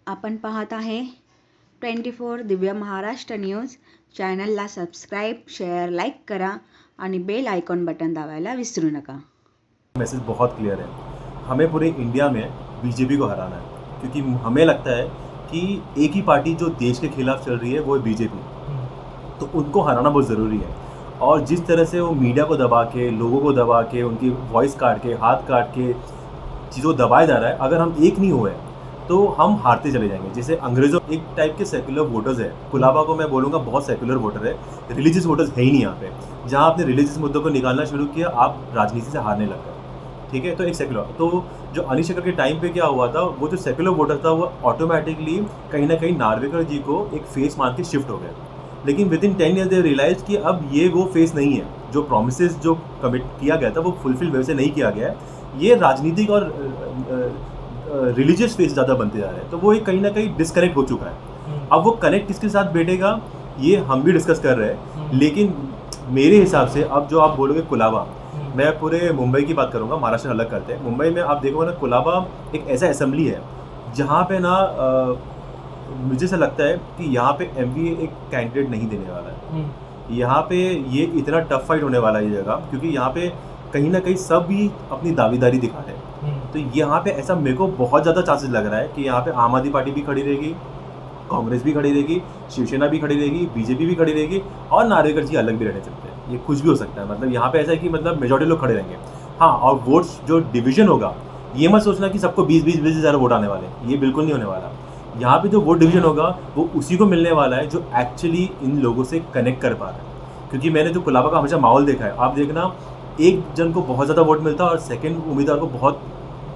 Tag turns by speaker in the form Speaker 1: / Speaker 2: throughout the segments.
Speaker 1: आपण पाहत आहे 24 दिव्य महाराष्ट्र न्यूज. चॅनलला सबस्क्राईब, शेअर, लाईक करा आणि बेल आयकॉन बटन दाबायला विसरू नका.
Speaker 2: मैसेज बहुत क्लियर है, हमें पूरे इंडिया में बीजेपी को हराना है, क्योंकि हमें लगता है कि एक ही पार्टी जो देश के खिलाफ चल रही है वो है बीजेपी. तो उनको हराना बहुत ज़रूरी है. और जिस तरह से वो मीडिया को दबा के, लोगों को दबा के, उनकी वॉइस काट के, हाथ काट के चीज़ों को दबाया जा रहा है, अगर हम एक नहीं हुए तो हम हारते चले जाएंगे. जैसे अंग्रेज़ों एक टाइप के सेकुलर वोटर्स है, कुलाबा को मैं बोलूँगा बहुत सेकुलर वोटर है, रिलीजियस वोटर्स है ही नहीं यहाँ पे. जहाँ आपने रिलीजियस मुद्दों को निकालना शुरू किया, आप राजनीति से हारने लग गए. ठीक है, तो एक सेकुलर, तो जो अनिल शक्कर के टाइम पे क्या हुआ था, वो जो सेकुलर वोटर था वो ऑटोमेटिकली कहीं ना कहीं नार्वेकर जी को एक फेस मान के शिफ्ट हो गया. लेकिन within 10 years they realize कि अब ये वो फेस नहीं है, जो प्रोमिसेस जो कमिट किया गया था वो फुलफिल वैसे नहीं किया गया है. ये राजनीतिक और रिलीजियस फेस ज़्यादा बनते जा रहे हैं. तो वो एक कहीं ना कहीं डिस्कनेक्ट हो चुका है. अब वो कनेक्ट किसके साथ बैठेगा ये हम भी डिस्कस कर रहे हैं. लेकिन मेरे हिसाब से अब जो आप बोलोगे कुलाबा, मैं पूरे मुंबई की बात करूँगा, महाराष्ट्र अलग करते हैं. मुंबई में आप देखोगे ना, कुलाबा एक ऐसा असेंबली है जहाँ पे ना मुझे ऐसा लगता है कि यहाँ पे एमवीए एक कैंडिडेट नहीं देने वाला है. यहाँ पे ये इतना टफ फाइट होने वाला है ये जगह, क्योंकि यहाँ पे कहीं ना कहीं सब भी अपनी दावेदारी दिखा रहे हैं. तो यहाँ पे ऐसा मेरे को बहुत ज़्यादा चांसेस लग रहा है कि यहाँ पे आम आदमी पार्टी भी खड़ी रहेगी, कांग्रेस भी खड़ी रहेगी, शिवसेना भी खड़ी रहेगी, बीजेपी भी खड़ी रहेगी, और नार्वेकर जी अलग भी रहने सकते हैं. ये कुछ भी हो सकता है. मतलब यहाँ पे ऐसा है कि मतलब मेजॉरिटी लोग खड़े रहेंगे. हाँ, और वोट्स जो डिवीजन होगा, ये मत सोचना कि सबको 20-20 हज़ार वोट आने वाले, ये बिल्कुल नहीं होने वाला. यहाँ पे जो वोट डिवीजन होगा वो उसी को मिलने वाला है जो एक्चुअली इन लोगों से कनेक्ट कर पा रहा है. क्योंकि मैंने जो कुलाबा का हमेशा माहौल देखा है, आप देखना एक जन को बहुत ज़्यादा वोट मिलता है और सेकंड उम्मीदवार को बहुत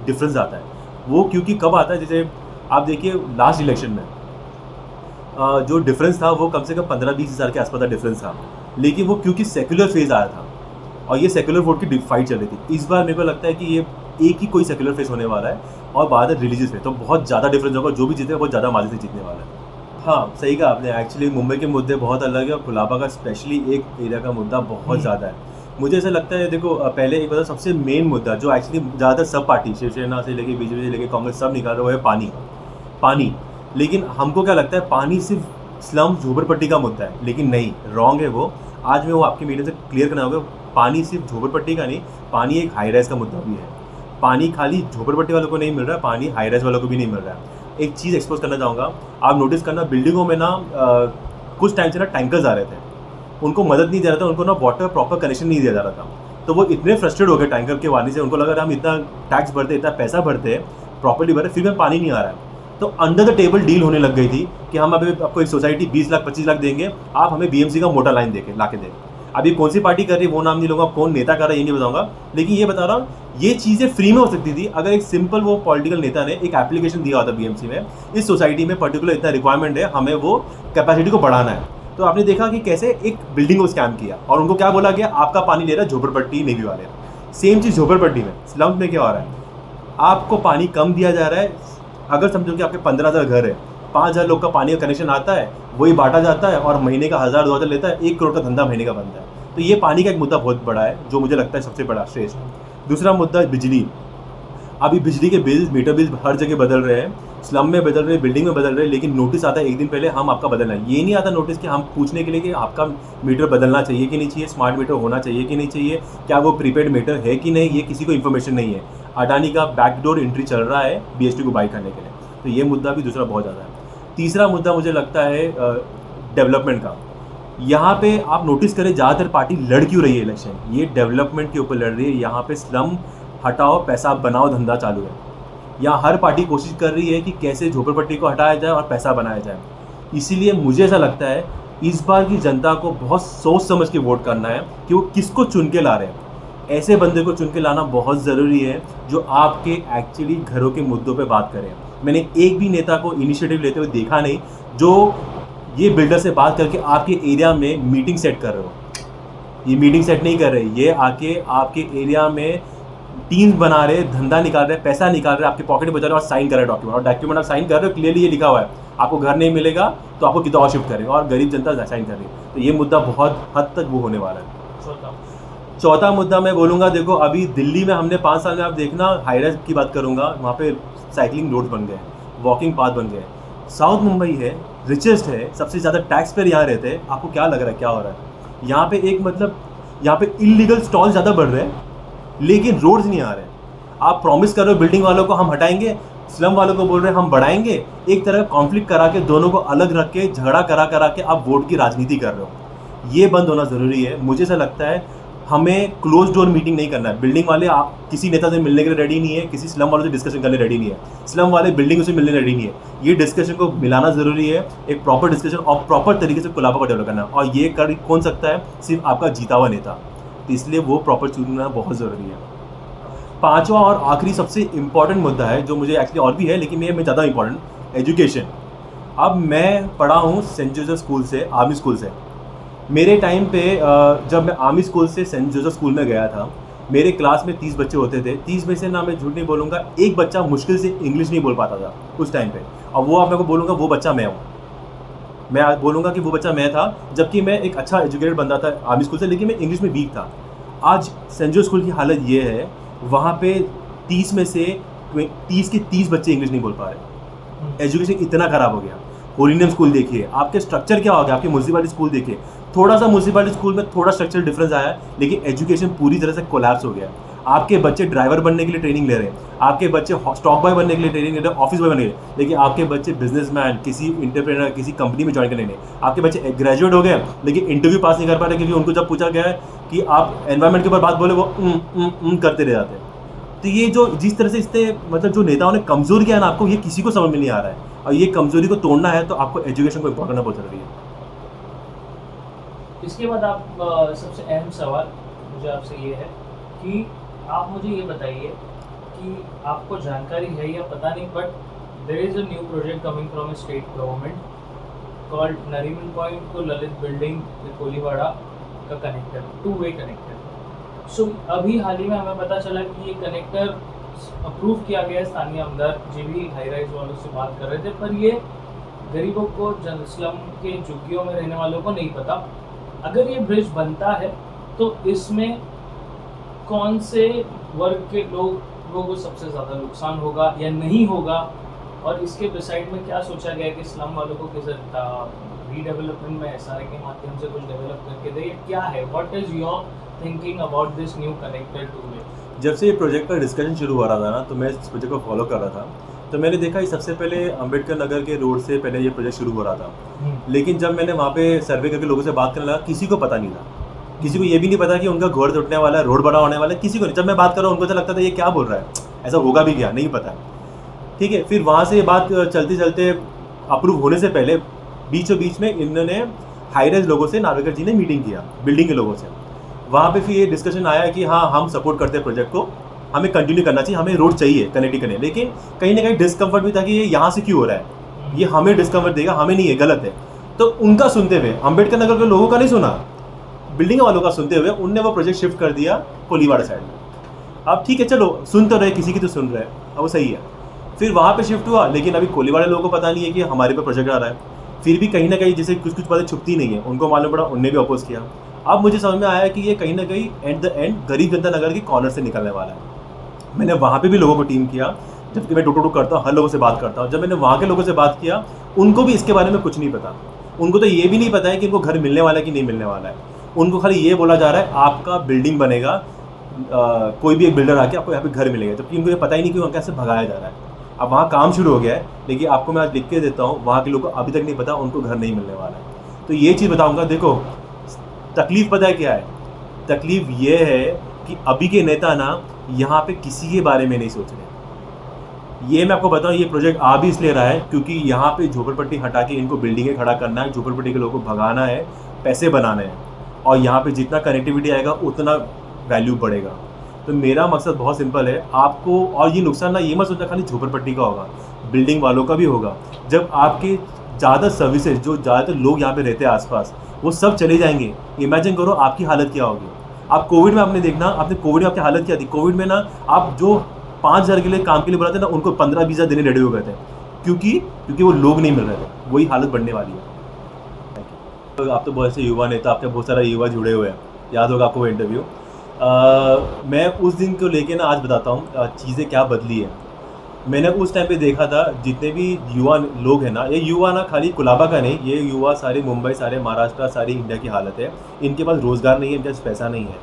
Speaker 2: डिफरेंस आता है. वो क्योंकि कब आता है, जैसे आप देखिए लास्ट इलेक्शन में जो डिफरेंस था वो कम से कम 15-20 हज़ार के आसपास का डिफरेंस था. लेकिन वो क्योंकि सेक्युलर फेज आया था और ये सेक्युलर वोट की फाइट चल रही थी. इस बार मेरे को लगता है कि ये एक ही कोई सेक्युलर फेस होने वाला है और बाद में रिलीजियस है, तो बहुत ज़्यादा डिफरेंस होगा. जो भी जीतेगा बहुत ज़्यादा मार्जिन से जीतने वाला है. हाँ, सही कहा आपने. एक्चुअली मुंबई के मुद्दे बहुत अलग है और कुलाबा का स्पेशली एक एरिया का मुद्दा बहुत ज़्यादा है. मुझे ऐसा लगता है, देखो पहले एक बार सबसे मेन मुद्दा जो एक्चुअली ज़्यादातर सब पार्टी, शिवसेना से लेके बीजेपी से लेके कांग्रेस, सब निकाल रहे हो है पानी. लेकिन हमको क्या लगता है, पानी सिर्फ स्लम झोपड़पट्टी का मुद्दा है, लेकिन नहीं, रॉन्ग है वो. आज मैं वो आपके मीडिया से क्लियर करना होगा. पानी सिर्फ झोपड़पट्टी का नहीं, पानी एक हाई राइज का मुद्दा भी है. पानी खाली झोपड़पट्टी वालों को नहीं मिल रहा, पानी हाई राइज वालों को भी नहीं मिल रहा है. एक चीज़ एक्सपोज करना चाहूँगा, आप नोटिस करना, बिल्डिंगों में ना कुछ टाइम से ना टैंकर्स आ रहे थे, उनको मदद नहीं दे रहा था, उनको ना वाटर प्रॉपर कनेक्शन नहीं दिया जा रहा था. तो वो इतने फ्रस्ट्रेट हो गए टैंकर के वानी से, उनको लगा हम इतना टैक्स भरते, इतना पैसा भरते, प्रॉपर्ली भरते, फिर भी पानी नहीं आ रहा है. तो अंडर द टेबल डील होने लग गई थी कि हम अभी आपको एक सोसाइटी 20 लाख 25 लाख देंगे, आप हमें बीएमसी का मोटा लाइन देके ला के दें. अभी कौन सी पार्टी कर रही है वो नाम नहीं लूँगा, कौन नेता कर रहा है ये नहीं बताऊँगा, लेकिन ये बता रहा हूँ ये चीज़ें फ्री में हो सकती थी अगर एक सिंपल वो पॉलिटिकल नेता ने एक एप्लीकेशन दिया होता बीएमसी में, इस सोसाइटी में पर्टिकुलर इतना रिक्वायरमेंट है, हमें वो कैपेसिटी को बढ़ाना है. तो आपने देखा कि कैसे एक बिल्डिंग को स्कैम किया और उनको क्या बोला गया, आपका पानी ले रहा है झोपड़पट्टी नेवी वाले. सेम चीज़ झोपड़पट्टी में, स्लम्स में क्या हो रहा है, आपको पानी कम दिया जा रहा है. अगर समझो कि आपके 15,000 घर है, 5,000 लोग का पानी का कनेक्शन आता है, वही बांटा जाता है और महीने का 1,000-2,000 लेता है, 1 करोड़ का धंधा महीने का बनता है. तो ये पानी का एक मुद्दा बहुत बड़ा है जो मुझे लगता है सबसे बड़ा श्रेष्ठ. दूसरा मुद्दा है बिजली. अभी बिजली के बिल, मीटर बिल हर जगह बदल रहे हैं, स्लम में बदल रहे हैं, बिल्डिंग में बदल रहे हैं, लेकिन नोटिस आता है एक दिन पहले हम आपका बदलना है. ये नहीं आता नोटिस कि हम पूछने के लिए कि आपका मीटर बदलना चाहिए कि नहीं चाहिए, स्मार्ट मीटर होना चाहिए कि नहीं चाहिए, क्या वो प्रीपेड मीटर है कि नहीं, ये किसी को इन्फॉर्मेशन नहीं है. अडानी का बैकडोर एंट्री चल रहा है बीएसटी को बाई करने के लिए. तो ये मुद्दा भी दूसरा बहुत ज़्यादा है. तीसरा मुद्दा मुझे लगता है डेवलपमेंट का. यहाँ पे आप नोटिस करें ज़्यादातर पार्टी लड़ क्यों रही है इलेक्शन, ये डेवलपमेंट के ऊपर लड़ रही है. यहाँ पे स्लम हटाओ, पैसा बनाओ, धंधा चालू है. यहाँ हर पार्टी कोशिश कर रही है कि कैसे झोपड़पट्टी को हटाया जाए और पैसा बनाया जाए. इसीलिए मुझे ऐसा लगता है इस बार की जनता को बहुत सोच समझ के वोट करना है कि वो किसको चुन के ला रहे हैं. ऐसे बंदे को चुन के लाना बहुत ज़रूरी है जो आपके एक्चुअली घरों के मुद्दों पे बात करें. मैंने एक भी नेता को इनिशिएटिव लेते हुए देखा नहीं जो ये बिल्डर से बात करके आपके एरिया में मीटिंग सेट कर रहे हो. ये मीटिंग सेट नहीं कर रहे, ये आके आपके एरिया में टीम्स बना रहे, धंधा निकाल रहे, पैसा निकाल रहे, आपके पॉकेट में बचा रहे और साइन कर रहे डॉक्यूमेंट. और डॉक्यूमेंट आप साइन कर रहे हो, क्लियरली ये लिखा हुआ है आपको घर नहीं मिलेगा तो आपको कितना और शिफ्ट करेंगे, और गरीब जनता साइन कर रही है. तो ये मुद्दा बहुत हद तक वो होने वाला है. चौथा मुद्दा मैं बोलूँगा, देखो अभी दिल्ली में हमने 5 साल में, आप देखना हाई राइज की बात करूँगा, वहाँ पे साइकिलिंग रोड्स बन गए, वॉकिंग पाथ बन गए. साउथ मुंबई है, रिचेस्ट है, सबसे ज़्यादा टैक्स पेयर यहाँ रहते हैं, आपको क्या लग रहा है क्या हो रहा है? यहाँ पे एक मतलब यहाँ पे इलीगल स्टॉल ज़्यादा बढ़ रहे हैं, लेकिन रोड्स नहीं आ रहे हैं। आप प्रॉमिस कर रहे हो बिल्डिंग वालों को हम हटाएंगे, स्लम वालों को बोल रहे हैं हम बढ़ाएंगे, एक तरह का कॉन्फ्लिक्ट करा के दोनों को अलग रख के झगड़ा करा के आप वोट की राजनीति कर रहे हो। ये बंद होना ज़रूरी है। मुझे ऐसा लगता है हमें क्लोज डोर मीटिंग नहीं करना है। बिल्डिंग वाले आप किसी नेता से मिलने के लिए रेडी नहीं है, किसी स्लम वालों से डिस्कशन करने रेडी नहीं है, स्लम वाले बिल्डिंग से मिलने रेडी नहीं है। ये डिस्कशन को मिलाना ज़रूरी है, एक प्रॉपर डिस्कशन और प्रॉपर तरीके से कोलाबा को डेवलप करना, और ये कर कौन सकता है? सिर्फ आपका जीता हुआ नेता। तो इसलिए वो प्रॉपर चुनना बहुत ज़रूरी है। पांचवा और आखिरी सबसे इम्पॉर्टेंट मुद्दा है, जो मुझे एक्चुअली और भी है लेकिन मैं ज़्यादा इम्पॉर्टेंट, एजुकेशन। अब मैं पढ़ा हूँ सेंट जोसेफ स्कूल से, आर्मी स्कूल से। मेरे टाइम पे जब मैं आर्मी स्कूल से सेंट जोसेफ स्कूल में गया था, मेरे क्लास में 30 बच्चे होते थे। 30 में से ना मैं झूठ नहीं बोलूँगा, एक बच्चा मुश्किल से इंग्लिश नहीं बोल पाता था उस टाइम पे, और वो आप मेरे को बोलूँगा वो बच्चा मैं हूँ। मैं आज बोलूँगा कि वो बच्चा मैं था, जबकि मैं एक अच्छा एजुकेटेड बंदा था आर्मी स्कूल से, लेकिन मैं इंग्लिश में वीक था। आज सेंट जोसेफ स्कूल की हालत ये है, वहाँ पे 30 में से 30 के 30 बच्चे इंग्लिश नहीं बोल पा रहे। एजुकेशन इतना ख़राब हो गया। होलिनियम स्कूल देखिए, आपके स्ट्रक्चर क्या हो गया, आपके म्यूनसिपैलिटी स्कूल देखिए, थोड़ा सा म्यूनसिपैलिटी स्कूल में थोड़ा स्ट्रक्चरल डिफरेंस आया, लेकिन एजुकेशन पूरी तरह से कोलैप्स हो गया। आपके बच्चे ड्राइवर बनने के लिए ट्रेनिंग ले रहे हैं, आपके बच्चे स्टॉक बॉय बनने के लिए ट्रेनिंग ले रहे हैं, ऑफिस बॉय बनने के लिए, लेकिन आपके बच्चे बिजनेसमैन, किसी इंटरप्रेनर, किसी कंपनी में ज्वाइन करने नहीं। आपके बच्चे ग्रेजुएट हो गए लेकिन इंटरव्यू पास नहीं कर पा रहे, क्योंकि उनको जब पूछा गया है कि आप एनवायरमेंट के ऊपर बात बोले, वो करते रह जाते हैं। तो ये जो जिस तरह से इससे मतलब जो नेताओं ने कमज़ोर किया ना आपको, ये किसी को समझ में नहीं आ रहा है, और ये कमज़ोरी को तोड़ना है तो आपको एजुकेशन को इम्पोर्ट करना बहुत ज़रूरी है।
Speaker 3: इसके बाद आप सबसे अहम सवाल मुझे आपसे ये है कि आप मुझे ये बताइए कि आपको जानकारी है या पता नहीं, but there is a new project coming from state government called Nariman point to Lalit building Koliwada का कनेक्टर, 2-वे कनेक्टर। सो अभी हाल ही में हमें पता चला कि ये कनेक्टर अप्रूव किया गया है। स्थानीय आमदार जी भी हाई राइज वालों से बात कर रहे थे, पर ये गरीबों को, स्लम के झुग्गियों में रहने वालों को नहीं पता। अगर ये ब्रिज बनता है तो इसमें कौन से वर्ग के लोगों को सबसे ज़्यादा नुकसान होगा या नहीं होगा, और इसके बिसाइड में क्या सोचा गया कि स्लम वालों को किस रीडेवलपमेंट में SRA के माध्यम से कुछ डेवलप करके दे, क्या है, what is your thinking about this new connected 2-वे?
Speaker 2: जब से ये प्रोजेक्ट का डिस्कशन शुरू हो रहा था ना, तो मैं इस प्रोजेक्ट को फॉलो कर रहा था, तो मैंने देखा कि सबसे पहले अंबेडकर नगर के रोड से पहले ये प्रोजेक्ट शुरू हो रहा था। लेकिन जब मैंने वहाँ पे सर्वे करके लोगों से बात करने लगा, किसी को पता नहीं था, किसी को ये भी नहीं पता कि उनका घर टूटने वाला है, रोड बड़ा होने वाला है, किसी को नहीं। जब मैं बात कर रहा हूँ उनको तो लगता था ये क्या बोल रहा है, ऐसा होगा भी क्या, नहीं पता। ठीक है, फिर वहाँ से ये बात चलते चलते अप्रूव होने से पहले बीचों बीच में इन्होंने हाई राइज लोगों से, नार्वेकर जी ने मीटिंग किया बिल्डिंग के लोगों से। वहाँ पे फिर ये डिस्कशन आया कि हाँ हम सपोर्ट करते हैं प्रोजेक्ट को, हमें कंटिन्यू करना चाहिए, हमें रोड चाहिए कनेक्ट करने। लेकिन कहीं ना कहीं डिस्कम्फर्ट भी था कि ये यहाँ से क्यों हो रहा है, ये हमें डिस्कम्फर्ट देगा, हमें नहीं है, गलत है। तो उनका सुनते हुए, अंबेडकर नगर के लोगों का नहीं सुना, बिल्डिंग वालों का सुनते हुए उनने वो प्रोजेक्ट शिफ्ट कर दिया कोलीवाड़ा साइड में। अब ठीक है, चलो सुन तो रहे, किसी की तो सुन रहे, अब वो सही है। फिर वहाँ पे शिफ्ट हुआ, लेकिन अभी कोलीवाड़ा लोगों को पता नहीं है कि हमारे पे प्रोजेक्ट आ रहा है। फिर भी कहीं ना कहीं जैसे कुछ कुछ बातें छुपती नहीं है, उनको मालूम पड़ा, उनने भी अपोज किया। अब मुझे समझ में आया कि ये कहीं ना कहीं एट द एंड गरीब जनता नगर के कॉर्नर से निकलने वाला है। मैंने वहाँ पे भी लोगों को टीम किया, जबकि मैं टू करता हूँ, हर लोगों से बात करता हूँ। जब मैंने वहाँ के लोगों से बात किया, उनको भी इसके बारे में कुछ नहीं पता। उनको तो ये भी नहीं पता है कि इनको घर मिलने वाला है कि नहीं मिलने वाला है। उनको खाली ये बोला जा रहा है आपका बिल्डिंग बनेगा, कोई भी एक बिल्डर आके आपको यहाँ पे घर मिलेगा, जबकि उनको ये पता ही नहीं कि वहाँ कैसे भगाया जा रहा है। अब वहाँ काम शुरू हो गया है, लेकिन आपको मैं आज लिख के देता हूँ, वहाँ के लोगों को अभी तक नहीं पता उनको घर नहीं मिलने वाला है। तो ये चीज़ बताऊँगा, देखो तकलीफ़ पता है क्या है, तकलीफ़ ये है कि अभी के नेता ना यहाँ पे किसी के बारे में नहीं सोच रहे। ये मैं आपको बताऊँ, ये प्रोजेक्ट आ भी इसलिए रहा है क्योंकि यहाँ पे झोपड़पट्टी हटा के इनको बिल्डिंगें खड़ा करना है, झोपड़पट्टी के लोगों को भगाना है, पैसे बनाने हैं, और यहाँ पे जितना कनेक्टिविटी आएगा उतना वैल्यू बढ़ेगा। तो मेरा मकसद बहुत सिंपल है आपको, और ये नुकसान ना ये मत सोचना खाली झोपड़पट्टी का होगा, बिल्डिंग वालों का भी होगा। जब आपके ज़्यादा सर्विसेज, जो ज़्यादातर लोग यहाँ पे रहते हैं आसपास, वो सब चले जाएंगे, इमेजिन करो आपकी हालत क्या होगी। आप कोविड में आपने देखना, आपने कोविड में आपकी हालत क्या थी। कोविड में ना आप जो 5,000 के लिए काम के लिए बुलाते ना, उनको 15-20 देने रेडी हो गए थे, क्योंकि वो लोग नहीं मिल रहे थे। वही हालत बढ़ने वाली है। तो आप तो बहुत ऐसे युवा नेता, आपके बहुत सारा युवा जुड़े हुए हैं, याद होगा आपको वो इंटरव्यू। मैं उस दिन को लेके ना आज बताता हूँ चीज़ें क्या बदली है। मैंने उस टाइम पे देखा था जितने भी युवा लोग हैं ना, ये युवा ना खाली कुलाबा का नहीं, ये युवा सारे मुंबई, सारे महाराष्ट्र, सारी इंडिया की हालत है। इनके पास रोज़गार नहीं है, इनके पास पैसा नहीं है,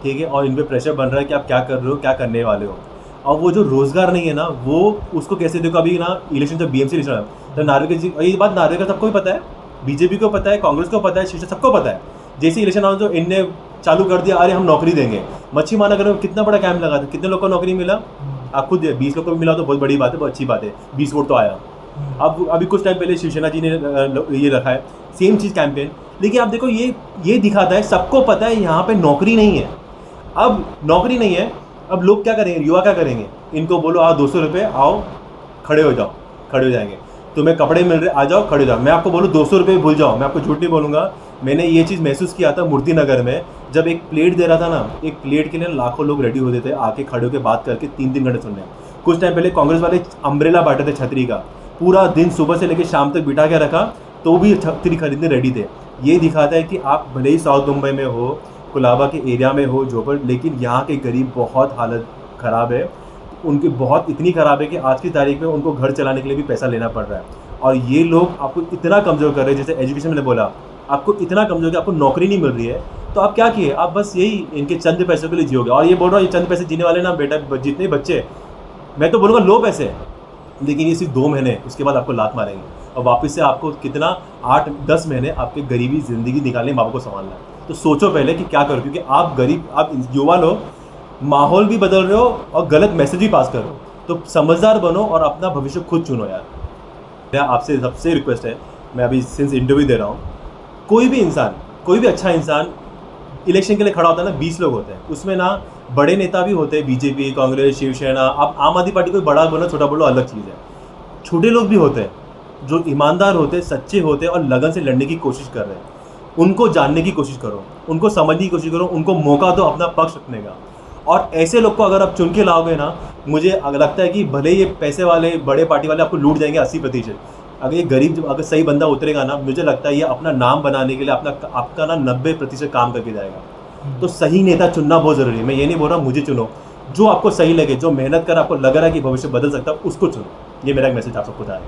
Speaker 2: ठीक है, और इन पे प्रेशर बन रहा है कि आप क्या कर रहे हो, क्या करने वाले हो। और वो जो रोज़गार नहीं है ना, वो उसको कैसे देखो, अभी ना इलेक्शन जब BMC इलेक्शन तो नार्वे जी, ये बात नार्वे का सबको ही पता है, बीजेपी को पता है, कांग्रेस को पता है, शिवसेना सबको पता है। जैसे इलेक्शन आना तो इनने चालू कर दिया, अरे हम नौकरी देंगे। मच्छी महानगर में कितना बड़ा कैंप लगा था, कितने लोग को नौकरी मिला, आप खुद 20 लोग को भी मिला तो बहुत बड़ी बात है, बहुत अच्छी बात है, 20 वोट तो आया। अब अभी कुछ टाइम पहले शिवसेना जी ने ये रखा है सेम चीज़ कैंपेन, लेकिन आप देखो ये दिखाता है, सबको पता है यहाँ पे नौकरी नहीं है। अब नौकरी नहीं है, अब लोग क्या करेंगे, युवा क्या करेंगे, इनको बोलो आओ 200 रुपये, आओ खड़े हो जाओ, खड़े हो जाएंगे, तुम्हें कपड़े मिल रहे, आ जाओ खड़े हो जाओ। मैं आपको बोलूँ 200 रुपये भूल जाओ, मैं आपको झूठ नहीं बोलूँगा, मैंने ये चीज़ महसूस किया था मूर्ति नगर में, जब एक प्लेट दे रहा था ना, एक प्लेट के लिए लाखों लोग रेडी होते थे आके खड़े होकर बात करके 3-3 घंटे सुनने। कुछ टाइम पहले कांग्रेस वाले अम्ब्रेला बांटे थे छतरी का, पूरा दिन सुबह से लेकर शाम तक बिठा के रखा, तो भी छतरी खरीदने रेडी थे। ये दिखाता है कि आप भले ही साउथ मुंबई में हो, कुलाबा के एरिया में हो, जोपर, लेकिन यहाँ के गरीब बहुत हालत ख़राब है, उनकी बहुत इतनी ख़राब है कि आज की तारीख में उनको घर चलाने के लिए भी पैसा लेना पड़ रहा है। और ये लोग आपको इतना कमज़ोर कर रहे हैं, जैसे एजुकेशन मैंने बोला, आपको इतना कमज़ोर कि आपको नौकरी नहीं मिल रही है, तो आप क्या किए, आप बस यही इनके चंद पैसों के लिए जियोगे। और ये बोल रहा हूँ, ये चंद पैसे जीने वाले ना बेटा, जितने बच्चे, मैं तो बोलूँगा लो पैसे, लेकिन ये सिर्फ 2 महीने, उसके बाद आपको लात मारेंगे और वापस से आपको कितना 8-10 महीने आपके गरीबी ज़िंदगी निकालने, माँ बाप को संभालना है। तो सोचो पहले कि क्या करो, क्योंकि आप गरीब, आप युवा लोग, माहौल भी बदल रहे हो और गलत मैसेज भी पास कर रहे हो। तो समझदार बनो और अपना भविष्य खुद चुनो यार। मेरा आपसे सबसे रिक्वेस्ट है, मैं अभी सिंस इंटरव्यू दे रहा हूँ, कोई भी इंसान, कोई भी अच्छा इंसान इलेक्शन के लिए खड़ा होता है ना, 20 लोग होते हैं, उसमें ना बड़े नेता भी होते हैं, बीजेपी, कांग्रेस, शिवसेना, आप आम आदमी पार्टी, कोई बड़ा बोलो छोटा बोलो अलग चीज़ है, छोटे लोग भी होते हैं जो ईमानदार होते हैं, सच्चे होते हैं और लगन से लड़ने की कोशिश कर रहे हैं। उनको जानने की कोशिश करो, उनको समझने की कोशिश करो, उनको मौका दो अपना पक्ष रखने का। और ऐसे लोग को अगर आप चुन के लाओगे ना, मुझे लगता है कि भले ये पैसे वाले बड़े पार्टी वाले आपको लूट जाएंगे 80%, अगर ये गरीब, अगर सही बंदा उतरेगा ना, मुझे लगता है ये अपना नाम बनाने के लिए आपका ना 90% काम करके जाएगा। तो सही नेता चुनना बहुत ज़रूरी है। मैं ये नहीं बोल रहा मुझे चुनो, जो आपको सही लगे, जो मेहनत कर आपको लग रहा है कि भविष्य बदल सकता है, उसको चुनो। ये मेरा एक मैसेज आप सबको था।